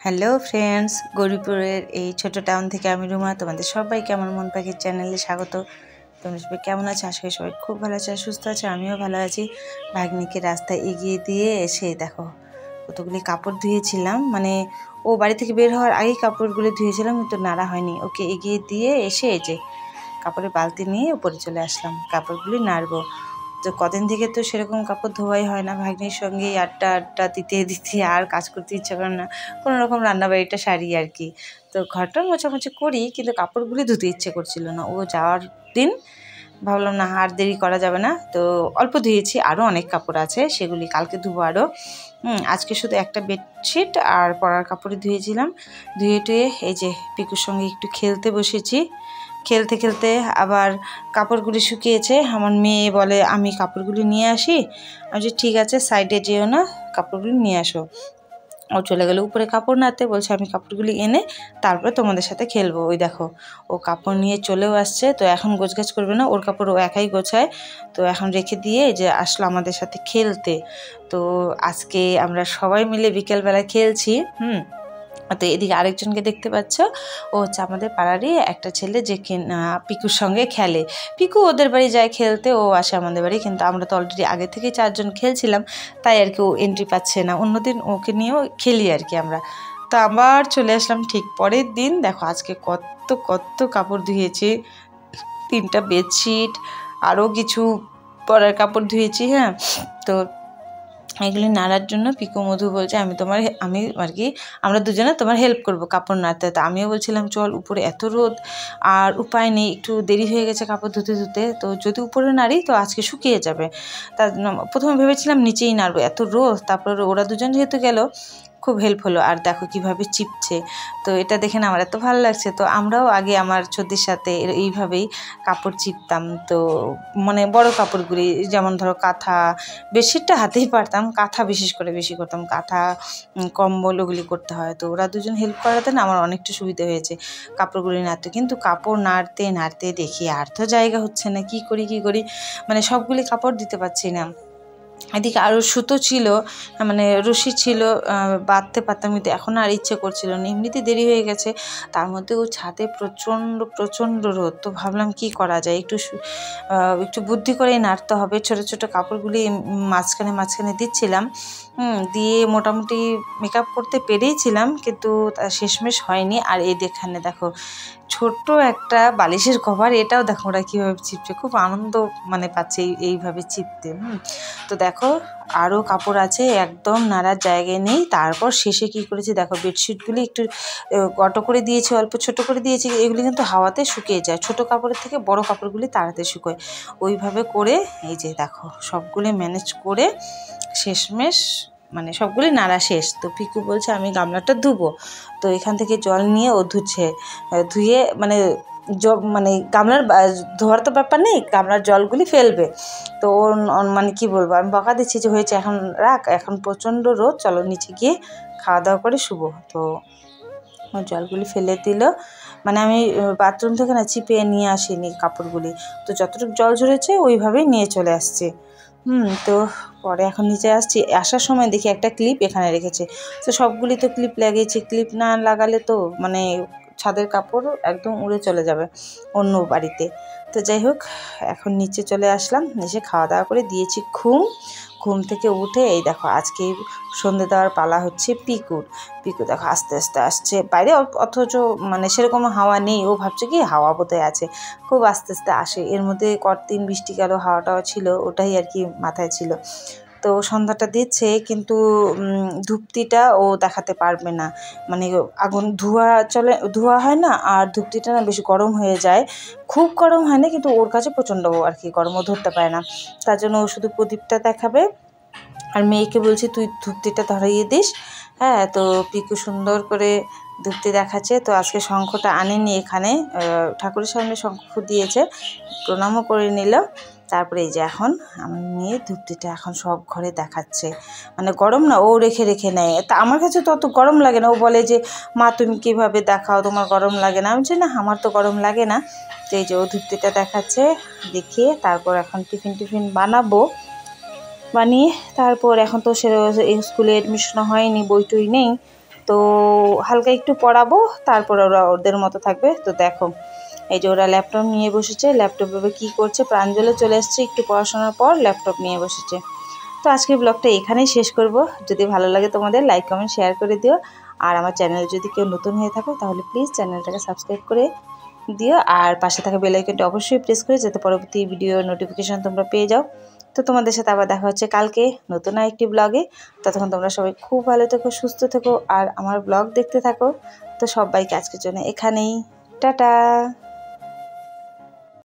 Hello friends, গৌরীপুরের এই ছোট town থেকে আমি রুমা। তোমাদের সবাইকে আমার মন পাখির চ্যানেলে স্বাগত। তোমরা সবাই কেমন আছো? আশা করি সবাই খুব ভালো আছে আর সুস্থ আছে। আমিও ভালো আছি। ভাগ্নিকে রাস্তায় এগিয়ে দিয়ে এসে দেখো কতগুলি কাপড় ধুয়েছিলাম, মানে ও বাড়ি থেকে বের হওয়ার আগেই কাপড়গুলি ধুয়েছিলাম, কিন্তু নাড়া হয়নি। ওকে এগিয়ে দিয়ে এসে এই যে কাপড়ের বালতি নিয়ে উপরে চলে আসলাম কাপড়গুলি নাড়বো। তো কদিন থেকে তো সেরকম কাপড় ধোয়াই হয় না। ভাগ্নির সঙ্গে আড্ডা আড্ডা দিতে দিতে আর কাজ করতে ইচ্ছা করে না, কোনো রকম রান্নাবাড়িটা সারি আর কি। তো ঘরটা মোছামুছি করি, কিন্তু কাপড়গুলি ধুতে ইচ্ছে করছিল না। ও যাওয়ার দিন ভাবলাম না, আর দেরি করা যাবে না। তো অল্প ধুয়েছি, আরও অনেক কাপড় আছে, সেগুলি কালকে ধুবো আরও। আজকে শুধু একটা বেডশিট আর পরার কাপড়ই ধুয়েছিলাম। ধুয়ে টুয়ে এই যে পিকুর সঙ্গে একটু খেলতে বসেছি। খেলতে খেলতে আবার কাপড়গুলি শুকিয়েছে। আমার মেয়ে বলে আমি কাপড়গুলি নিয়ে আসি। আমি যে ঠিক আছে, সাইডে যেও না, কাপড়গুলি নিয়ে আসো। ও চলে গেলো উপরে কাপড় নাড়তে, বলছে আমি কাপড়গুলি এনে তারপরে তোমাদের সাথে খেলবো। ওই দেখো ও কাপড় নিয়ে চলেও আসছে। তো এখন গোছগাছ করবে না, ওর কাপড় ও একাই গোছায়। তো এখন রেখে দিয়ে যে আসলো আমাদের সাথে খেলতে। তো আজকে আমরা সবাই মিলে বিকেলবেলা খেলছি। তো এদিকে আরেকজনকে দেখতে পাচ্ছ, ও হচ্ছে আমাদের পাড়ারই একটা ছেলে, যে পিকুর সঙ্গে খেলে। পিকু ওদের বাড়ি যায় খেলতে, ও আসে আমাদের বাড়ি। কিন্তু আমরা তো অলরেডি আগে থেকেই 4 জন খেলছিলাম, তাই আর কি ও এন্ট্রি পাচ্ছে না। অন্যদিন ওকে নিয়েও খেলি আর কি আমরা। তো আবার চলে আসলাম ঠিক পরের দিন। দেখো আজকে কত কত কাপড় ধুয়েছি, 3টা বেডশিট, আরও কিছু পরার কাপড় ধুয়েছি। হ্যাঁ, তো এগুলি নাড়ার জন্য পিকু মধু বলছে আমি আর কি আমরা দুজনে তোমার হেল্প করব কাপড় নাড়তে। তো আমিও বলছিলাম চল, উপরে এত রোদ আর উপায় নেই, একটু দেরি হয়ে গেছে কাপড় ধুতে ধুতে, তো যদি উপরে নাড়ি তো আজকে শুকিয়ে যাবে। তার জন্য প্রথমে ভেবেছিলাম নিচেই নাড়বো, এত রোদ। তারপর ওরা দুজন যেহেতু গেল, খুব হেল্প হলো। আর দেখো কিভাবে চিপছে, তো এটা দেখে না আমার এত ভালো লাগছে। তো আমরাও আগে আমার ছদির সাথে এইভাবেই কাপড় চিপতাম। তো মানে বড় কাপড়গুলি, যেমন ধরো কাঁথা, বেডশিটটা হাতেই পারতাম, কাঁথা বিশেষ করে বেশি করতাম। কাঁথা, কম্বল ওগুলি করতে হয়। তো ওরা দুজন হেল্প করাতে না আমার অনেকটা সুবিধা হয়েছে কাপড়গুলি নাড়তে। কিন্তু কাপড় নাড়তে নাড়তে দেখি আর তো জায়গা হচ্ছে না, কি করি, মানে সবগুলি কাপড় দিতে পারছি না। এদিকে আরও সুতো ছিল, মানে রশি ছিল, বাঁধতে পারতাম, কিন্তু এখন আর ইচ্ছে করছিল না। এমনিতে দেরি হয়ে গেছে, তার মধ্যে ও ছাদে প্রচণ্ড প্রচণ্ড রোদ। তো ভাবলাম কি করা যায়, একটু বুদ্ধি করেই নাড়তে হবে। ছোটো ছোটো কাপড়গুলি মাঝখানে মাঝখানে দিচ্ছিলাম, দিয়ে মোটামুটি মেকআপ করতে পেরেইছিলাম, কিন্তু শেষমেশ হয়নি। আর এখানে দেখো ছোট্ট একটা বালিশের কভার, এটাও দেখো ওরা কীভাবে চিপছে, খুব আনন্দ মানে পাচ্ছে এইভাবে চিপতে। তো দেখো আরও কাপড় আছে, একদম নাড়ার জায়গায় নেই। তারপর শেষে কি করেছি দেখো, বেডশিটগুলি একটু গটো করে দিয়েছি, অল্প ছোট করে দিয়েছি। এগুলি কিন্তু হাওয়াতে শুকিয়ে যায়, ছোট কাপড়ের থেকে বড় কাপড়গুলি তাড়াতাড়ি শুকোয়। ওইভাবে করে এই যে দেখো সবগুলি ম্যানেজ করে শেষমেশ মানে সবগুলি নাড়া শেষ। তো পিকু বলছে আমি গামলাটা ধুবো। তো এখান থেকে জল নিয়ে ও ধুয়ে মানে গামলার ধোয়ার তো ব্যাপার নেই, গামলার জলগুলি ফেলবে। তো ওর মানে কি বলবো, আমি বকা দিচ্ছি যে হয়েছে, এখন রাখ, এখন প্রচণ্ড রোদ, চলো নিচে গিয়ে খাওয়া দাওয়া করে শুবো। তো জলগুলি ফেলে দিল, মানে আমি বাথরুম থেকে না চিপে নিয়ে আসিনি কাপড়গুলি। তো যতটুকু জল ঝরেছে ওইভাবেই নিয়ে চলে আসছে। তো পরে এখন নিচে আসছি, আসার সময় দেখি একটা ক্লিপ এখানে রেখেছে। তো সবগুলি তো ক্লিপ লাগিয়েছি, ক্লিপ না লাগালে তো মানে ছাদের কাপড় একদম উড়ে চলে যাবে অন্য বাড়িতে। তো যাই হোক, এখন নিচে চলে আসলাম, এসে খাওয়া দাওয়া করে দিয়েছি ঘুম থেকে উঠে এই দেখো আজকে সন্ধে দেওয়ার পালা হচ্ছে পিকু দেখো আস্তে আস্তে আসছে বাইরে, অথচ মানে সেরকম হাওয়া নেই। ও ভাবছে কি হাওয়া বোধহয় আছে, খুব আস্তে আস্তে আসে। এর মধ্যে কতদিন বৃষ্টি গেল, হাওয়াটাও ছিল, ওটাই আর কি মাথায় ছিল। তো সন্ধ্যাটা দিচ্ছে, কিন্তু ধূপটিটা ও দেখাতে পারবে না, মানে আগুন ধোঁয়া হয় না, আর ধূপটিটা না বেশি গরম হয়ে যায়। খুব গরম হয় না, কিন্তু ওর কাছে প্রচণ্ড আর কি গরমও ধরতে পারে না। তার জন্য ও শুধু প্রদীপটা দেখাবে। আর মেয়েকে বলছি তুই ধূপটিটা ধরাইয়ে দিস। হ্যাঁ, তো পিকু সুন্দর করে ধূপটি দেখাচ্ছে। তো আজকে শঙ্খটা আনেনি এখানে, ঠাকুরের সামনে শঙ্খ দিয়েছে, প্রণামও করে নিল। তারপরে এই যে এখন আমার মেয়ে ধূপটিটা এখন সব ঘরে দেখাচ্ছে। মানে গরম না, ও রেখে রেখে নেয়। তা আমার কাছে তো অত গরম লাগে না। ও বলে যে মা তুমি কীভাবে দেখাও, তোমার গরম লাগে না? আমি বলছি না, আমার তো গরম লাগে না। তো এই যে ও ধূপটিটা দেখাচ্ছে, দেখিয়ে তারপর এখন টিফিন বানিয়ে তারপর এখন তো স্কুলে এডমিশন হয়নি, বই টই নেই। তো হালকা একটু পড়াবো, তারপর ওরা ওদের মতো থাকবে। তো দেখো এই যে ওরা ল্যাপটপ নিয়ে বসেছে, ল্যাপটপে কী করছে, প্রাঞ্জলে চলে এসছে একটু পড়াশোনার পর, ল্যাপটপ নিয়ে বসেছে। তো আজকের ব্লগটা এখানেই শেষ করব। যদি ভালো লাগে তোমাদের লাইক কমেন্ট শেয়ার করে দিও। আর আমার চ্যানেলে যদি কেউ নতুন হয়ে থাকো তাহলে প্লিজ চ্যানেলটাকে সাবস্ক্রাইব করে দিও, আর পাশে থাকা বেল আইকনটা অবশ্যই প্রেস করে, যাতে পরবর্তী ভিডিওর নোটিফিকেশন তোমরা পেয়ে যাও। তো তোমাদের সাথে আবার দেখা হচ্ছে কালকে নতুন আরেকটি ব্লগে। ততক্ষণ তোমরা সবাই খুব ভালো থেকো, সুস্থ থেকো, আর আমার ব্লগ দেখতে থাকো। তো সবাইকে আজকের জন্য এখানেই টাটা।